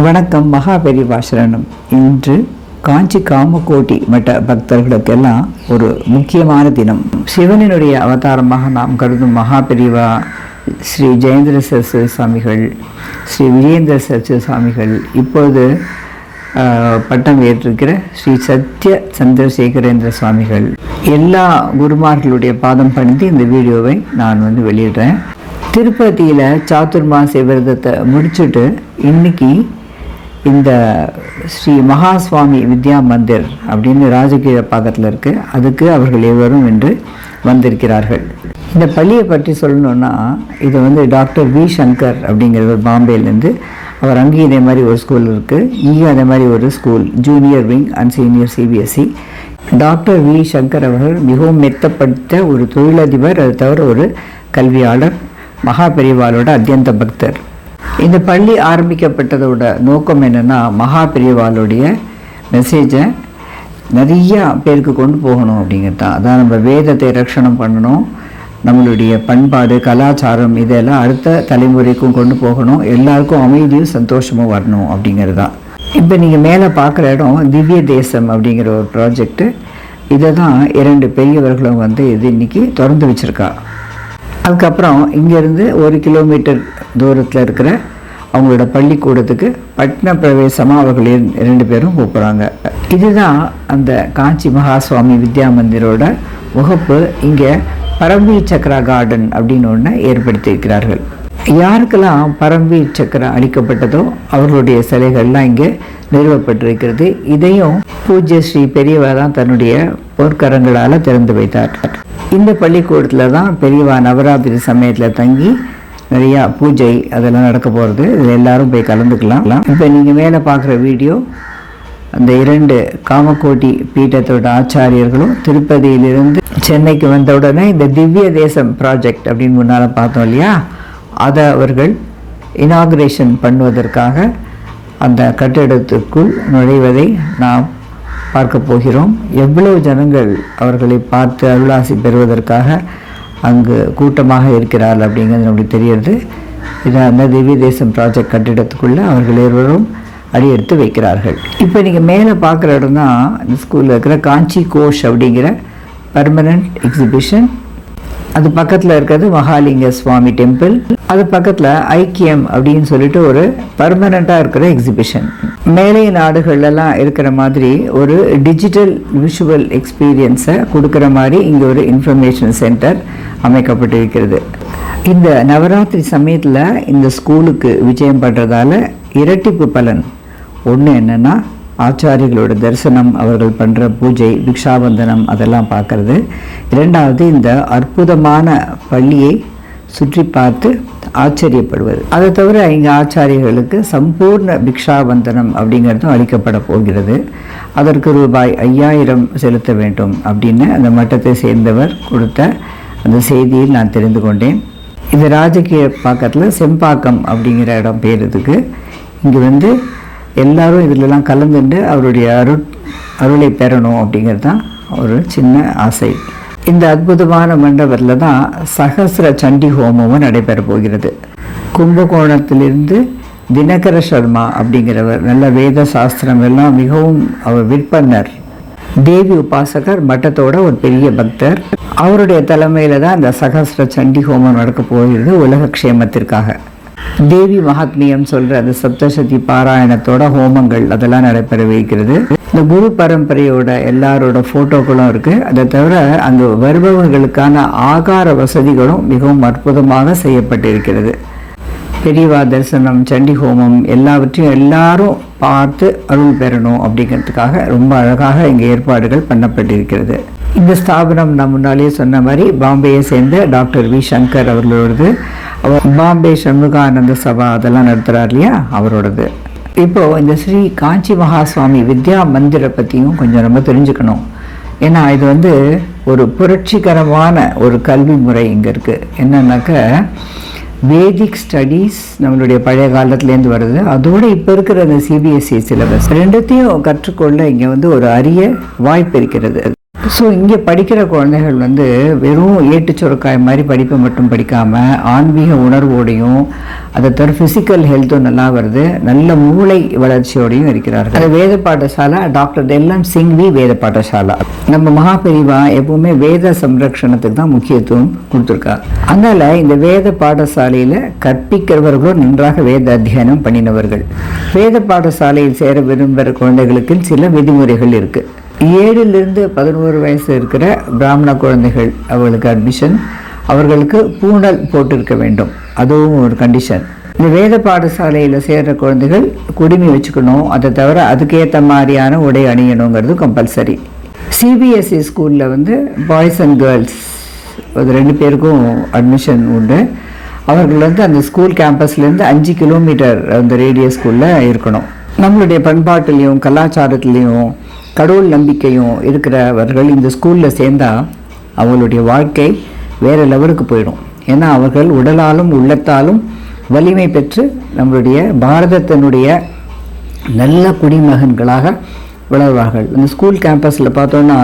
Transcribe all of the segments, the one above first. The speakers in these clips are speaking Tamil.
வணக்கம். மகாபெரிவா சரணம். இன்று காஞ்சி காமகோட்டி மட்ட பக்தர்களுக்கெல்லாம் ஒரு முக்கியமான தினம். சிவனினுடைய அவதாரமாக நாம் கருதும் மகாபெரிவா ஸ்ரீ ஜெயேந்திர சரஸ்வதி சுவாமிகள், ஸ்ரீ விஜயேந்திர சரஸ்வதி சுவாமிகள், இப்பொழுது பட்டம் ஏற்றிருக்கிற ஸ்ரீ சத்ய சந்திரசேகரேந்திர சுவாமிகள், எல்லா குருமார்களுடைய பாதம் பணிந்து இந்த வீடியோவை நான் வெளியிடுறேன். திருப்பதியில் சாதுர்மாசிய விரதத்தை முடிச்சுட்டு இன்னைக்கு இந்த ஸ்ரீ மகாசுவாமி வித்யா மந்திர் அப்படின்னு ராஜகீழ பாக்கத்தில் இருக்குது. அதுக்கு அவர்கள் இருவரும் இன்று வந்திருக்கிறார்கள். இந்த பள்ளியை பற்றி சொல்லணுன்னா, இது டாக்டர் வி சங்கர் அப்படிங்கிறவர் பாம்பேலேருந்து. அவர் அங்கேயும் இதே மாதிரி ஒரு ஸ்கூல் இருக்குது, இங்கேயும் அதே மாதிரி ஒரு school, junior wing and senior CBSE. Doctor V Shankar அவர்கள் மிகவும் மெத்தப்பட்ட ஒரு தொழிலதிபர், அது தவிர ஒரு கல்வியாளர், மகாபெரிவாளோட அத்தியந்த பக்தர். இந்த பள்ளி ஆரம்பிக்கப்பட்டதோட நோக்கம் என்னென்னா, மகாபெரிவாளுடைய மெசேஜை நிறையா பேருக்கு கொண்டு போகணும் அப்படிங்கிறது தான். அதான் நம்ம வேதத்தை ரட்சணம் பண்ணணும், நம்மளுடைய பண்பாடு கலாச்சாரம் இதெல்லாம் அடுத்த தலைமுறைக்கும் கொண்டு போகணும், எல்லாருக்கும் அமைதியும் சந்தோஷமும் வரணும் அப்படிங்கிறது தான். இப்போ நீங்கள் மேலே பார்க்குற இடம் திவ்ய தேசம் அப்படிங்கிற ஒரு ப்ராஜெக்டு. இதை தான் 2 பெரியவர்களும் இது இன்றைக்கி திறந்து வச்சுருக்கா. அதுக்கப்புறம் இங்கேருந்து 1 கிலோமீட்டர் தூரத்தில் இருக்கிற அவங்களோட பள்ளிக்கூடத்துக்கு பட்ன பிரவேசமாக அவர்கள் 2 பேரும் போகிறாங்க. இதுதான் அந்த காஞ்சி மகாசுவாமி வித்யா மந்திரோட முகப்பு. இங்கே பரம்வீர் சக்கரா கார்டன் அப்படின்னு ஒன்று ஏற்படுத்தியிருக்கிறார்கள். யாருக்கெல்லாம் பரம்வீர் சக்கரா அளிக்கப்பட்டதோ அவர்களுடைய சிலைகள்லாம் இங்கே நிறுவப்பட்டிருக்கிறது. இதையும் பூஜ்ய ஸ்ரீ பெரியவா தான் தன்னுடைய பொற்கரங்களால் திறந்து வைத்தார். இந்த பள்ளிக்கூடத்தில் தான் பெரியவா நவராத்திரி சமயத்தில் தங்கி நிறையா பூஜை அதெல்லாம் நடக்க போகிறது. இதில் எல்லாரும் போய் கலந்துக்கலாம். இப்போ நீங்கள் மேலே பார்க்குற வீடியோ அந்த 2 காமகோட்டி பீட்டத்தோட ஆச்சாரியர்களும் திருப்பதியிலிருந்து சென்னைக்கு வந்த உடனே இந்த திவ்ய தேசம் ப்ராஜெக்ட் அப்படின்னு முன்னால் பார்த்தோம் இல்லையா, அதை அவர்கள் இனாகுரேஷன் பண்ணுவதற்காக அந்த கட்டிடத்துக்குள் நுழைவதை நாம் பார்க்க போகிறோம். எவ்வளவு ஜனங்கள் அவர்களை பார்த்து அருளாசி பெறுவதற்காக அங்கு கூட்டமாக இருக்கிறார்கள் அப்படிங்கிறது நம்மளுக்கு தெரியுது. இதை அந்த திவ்ய தேசம் ப்ராஜெக்ட் கட்டிடத்துக்குள்ளே அவர்கள் இருவரும் அடியெடுத்து வைக்கிறார்கள். இப்போ நீங்கள் மேலே பார்க்குற இடம் தான் இந்த ஸ்கூலில் இருக்கிற காஞ்சி கோஷ் அப்படிங்கிற பர்மனண்ட் எக்ஸிபிஷன். அது பக்கத்தில் இருக்கிறது மகாலிங்க சுவாமி டெம்பிள். அது பக்கத்தில் ஐக்கியம் அப்படின்னு சொல்லிட்டு ஒரு பர்மனண்ட்டாக இருக்கிற எக்ஸிபிஷன். மேலை நாடுகள்லாம் இருக்கிற மாதிரி ஒரு டிஜிட்டல் விஷுவல் எக்ஸ்பீரியன்ஸை கொடுக்குற மாதிரி இங்கே ஒரு இன்ஃபர்மேஷன் சென்டர் அமைக்கப்பட்டிருக்கிறது. இந்த நவராத்திரி சமயத்தில் இந்த ஸ்கூலுக்கு விஜயம் பண்ணுறதால இரட்டிப்பு பலன். ஒன்று என்னென்னா, ஆச்சாரிகளோட தரிசனம், அவர்கள் பண்ணுற பூஜை, பிக்ஷாபந்தனம் அதெல்லாம் பார்க்குறது. 2வது இந்த அற்புதமான பள்ளியை சுற்றி பார்த்து ஆச்சரியப்படுவது. அதை தவிர இங்கே ஆச்சாரியர்களுக்கு சம்பூர்ண பிக்ஷாபந்தனம் அப்படிங்கிறதும் அளிக்கப்பட போகிறது. அதற்கு ரூபாய் 5000 செலுத்த வேண்டும் அப்படின்னு அந்த மட்டத்தை சேர்ந்தவர் கொடுத்த அந்த செய்தியில் நான் தெரிந்து கொண்டேன். இது ராஜகீய பக்கத்தில் செம்பாக்கம் அப்படிங்கிற இடம் பேருதுக்கு. இங்கே எல்லாரும் இதிலெல்லாம் கலந்துட்டு அவருடைய அருளை பெறணும் அப்படிங்கிறது தான் ஒரு சின்ன ஆசை. இந்த அற்புதமான மண்டபத்தில் தான் சகஸ்ர சண்டி ஹோமமும் நடைபெற போகிறது. கும்பகோணத்திலிருந்து தினகர சர்மா அப்படிங்கிறவர், நல்ல வேத சாஸ்திரம் எல்லாம் மிகவும் அவர் விற்பனர், தேவி உபாசகர், மட்டத்தோட ஒரு பெரிய பக்தர். அவருடைய தலைமையில் தான் இந்த சகஸ்ர சண்டி ஹோமம் நடக்க போகிறது, உலக க்ஷேமத்திற்காக. தேவி மகாத்மியம் சொல்கிற அந்த சப்தசதி பாராயணத்தோட ஹோமங்கள் அதெல்லாம் நடைபெற வைக்கிறது. இந்த குரு பரம்பரையோட எல்லாரோட ஃபோட்டோக்களும் இருக்குது. அதை தவிர அங்கு வருபவர்களுக்கான ஆகார வசதிகளும் மிகவும் அற்புதமாக செய்யப்பட்டிருக்கிறது. பெரியவா தரிசனம், சண்டி ஹோமம் எல்லாவற்றையும் எல்லாரும் பார்த்து அருள் பெறணும் அப்படிங்கிறதுக்காக ரொம்ப அழகாக இங்கே ஏற்பாடுகள் பண்ணப்பட்டிருக்கிறது. இந்த ஸ்தாபனம் நான் முன்னாலேயே சொன்ன மாதிரி பாம்பேயை சேர்ந்த டாக்டர் வி சங்கர் அவர்களோடது. அவர் பாம்பே சண்முகானந்த சபா அதெல்லாம் நடத்துகிறார் இல்லையா, அவரோடது. இப்போது இந்த ஸ்ரீ காஞ்சி மகாசுவாமி வித்யா மந்திரை பற்றியும் கொஞ்சம் நம்ம தெரிஞ்சுக்கணும். ஏன்னா இது ஒரு புரட்சிகரமான ஒரு கல்வி முறை இங்கே இருக்குது. என்னன்னாக்க, வேதிக் ஸ்டடீஸ் நம்மளுடைய பழைய காலத்துலேருந்து வருது, அதோடு இப்போ இருக்கிற அந்த சிபிஎஸ்சி சிலபஸ் 2த்தையும் கற்றுக்கொள்ள இங்கே ஒரு அரிய வாய்ப்பு இருக்கிறது. ஸோ இங்கே படிக்கிற குழந்தைகள் வந்து வெறும் ஏட்டு சுரக்காய் மாதிரி படிப்பை மட்டும் படிக்காமல் ஆன்மீக உணர்வோடையும் அதை தவிர ஃபிசிக்கல் ஹெல்த்தும் நல்லா வருது, நல்ல மூளை வளர்ச்சியோடையும் இருக்கிறார்கள். அது வேத பாடசாலை டாக்டர் எல்எம் சிங்வி வேத பாடசாலா. நம்ம மகாபெரிவா எப்பவுமே வேத சம்ரக்ஷணத்துக்கு தான் முக்கியத்துவம் கொடுத்துருக்கா. அதனால் இந்த வேத பாடசாலையில் கற்பிக்கிறவர்களும் நன்றாக வேத அத்தியனம் பண்ணினவர்கள். வேத பாடசாலையில் சேர விரும்புகிற குழந்தைகளுக்கு சில விதிமுறைகள் இருக்குது. 7லிருந்து 11 வயசு இருக்கிற பிராமண குழந்தைகள் அவர்களுக்கு அட்மிஷன், அவர்களுக்கு பூணல் போட்டிருக்க வேண்டும், அதுவும் ஒரு கண்டிஷன். இந்த வேத பாடசாலையில் சேர்கிற குழந்தைகள் குடுமி வச்சுக்கணும், அதை தவிர அதுக்கேற்ற மாதிரியான உடை அணியணுங்கிறது கம்பல்சரி. சிபிஎஸ்சி ஸ்கூலில் வந்து பாய்ஸ் அண்ட் கேர்ள்ஸ் அது 2 பேருக்கும் அட்மிஷன் உண்டு. அவர்கள் வந்து அந்த ஸ்கூல் கேம்பஸ்லேருந்து 5 கிலோமீட்டர் அந்த ரேடியஸ்குள்ளே இருக்கணும். நம்மளுடைய பண்பாட்டிலையும் கலாச்சாரத்துலேயும் கடவுள் நம்பிக்கையும் இருக்கிறவர்கள் இந்த ஸ்கூலில் சேர்ந்தால் அவங்களுடைய வாழ்க்கை வேறு லெவலுக்கு போயிடும். ஏன்னா அவர்கள் உடலாலும் உள்ளத்தாலும் வலிமை பெற்று நம்மளுடைய பாரதத்தினுடைய நல்ல குடிமகன்களாக வளர்வார்கள். இந்த ஸ்கூல் கேம்பஸில் பார்த்தோன்னா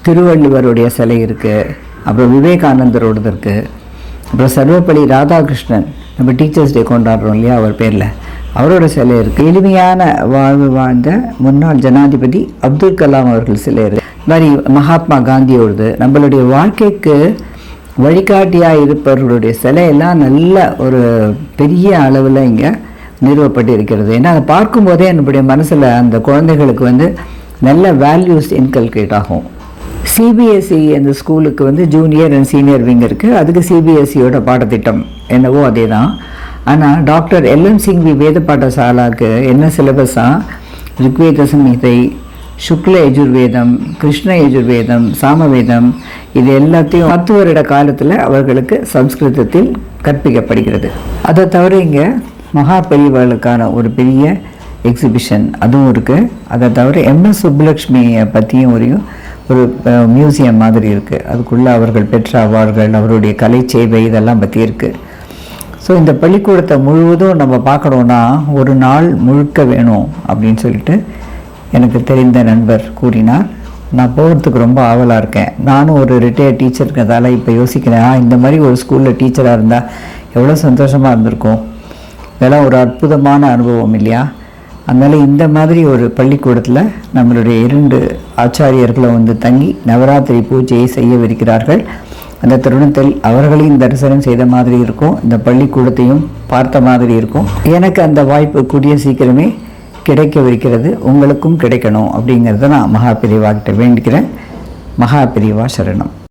திருவள்ளுவருடைய சிலை இருக்குது, அப்புறம் விவேகானந்தரோடது இருக்குது, அப்புறம் சர்வப்பள்ளி ராதாகிருஷ்ணன் நம்ம டீச்சர்ஸ் டே கொண்டாடுறோம் இல்லையா, அவர் பேரில் அவரோட சிலை இருக்குது. எளிமையான வாழ்வு வாழ்ந்த முன்னாள் ஜனாதிபதி அப்துல் கலாம் அவர்கள் சிலை இருக்குது. இது மாதிரி மகாத்மா காந்தியோடது, நம்மளுடைய வாழ்க்கைக்கு வழிகாட்டியாக இருப்பவர்களுடைய சிலையெல்லாம் நல்ல ஒரு பெரிய அளவில் இங்கே நிறுவப்பட்டு இருக்கிறது. ஏன்னா அதை பார்க்கும்போதே என்னுடைய மனசில் அந்த குழந்தைகளுக்கு வந்து நல்ல வேல்யூஸ் இன்கல்கேட் ஆகும். சிபிஎஸ்சி அந்த ஸ்கூலுக்கு வந்து ஜூனியர் அண்ட் சீனியர் விங் இருக்குது. அதுக்கு சிபிஎஸ்சியோட பாடத்திட்டம் என்னவோ அதே தான். ஆனால் டாக்டர் எல்எம் சிங்வி வேத பாடசாலாவுக்கு என்ன சிலபஸாக ரிக்வேத சம்ஹிதை, சுக்ல யஜுர்வேதம், கிருஷ்ண யஜுர்வேதம், சாமவேதம், இது எல்லாத்தையும் 10 வருட காலத்தில் அவர்களுக்கு சம்ஸ்கிருதத்தில் கற்பிக்கப்படுகிறது. அதை தவிர இங்கே மகா பெரியவர்களுக்கான ஒரு பெரிய எக்ஸிபிஷன் அதுவும் இருக்குது. அதை தவிர எம்எஸ் சுப்புலக்ஷ்மியை பற்றியும் ஒரு மியூசியம் மாதிரி இருக்குது. அதுக்குள்ளே அவர்கள் பெற்ற அவார்டுகள், அவருடைய கலை சேவை இதெல்லாம் பற்றி இருக்குது. ஸோ இந்த பள்ளிக்கூடத்தை முழுவதும் நம்ம பார்க்கணுன்னா ஒரு நாள் முழுக்க வேணும் அப்படின்னு சொல்லிட்டு எனக்கு தெரிந்த நண்பர் கூறினார். நான் போகிறதுக்கு ரொம்ப ஆவலாக இருக்கேன். நானும் ஒரு ரிட்டையர்ட் டீச்சருக்கிறதால இப்போ யோசிக்கிறேன், இந்த மாதிரி ஒரு ஸ்கூலில் டீச்சராக இருந்தால் எவ்வளோ சந்தோஷமாக இருந்திருக்கும். இதெல்லாம் ஒரு அற்புதமான அனுபவம் இல்லையா? அதனால் இந்த மாதிரி ஒரு பள்ளிக்கூடத்தில் நம்மளுடைய 2 ஆச்சாரியர்களும் வந்து தங்கி நவராத்திரி பூஜையை செய்யவிருக்கிறார்கள். அந்த தருணத்தில் அவர்களையும் தரிசனம் செய்த மாதிரி இருக்கும், இந்த பள்ளிக்கூடத்தையும் பார்த்த மாதிரி இருக்கும். எனக்கு அந்த வாய்ப்பு கூடிய சீக்கிரமே கிடைக்கவிருக்கிறது, உங்களுக்கும் கிடைக்கணும் அப்படிங்கிறத நான் மகாபெரிவா கிட்ட வேண்டிக்கிறேன். மகாபெரிவா சரணம்.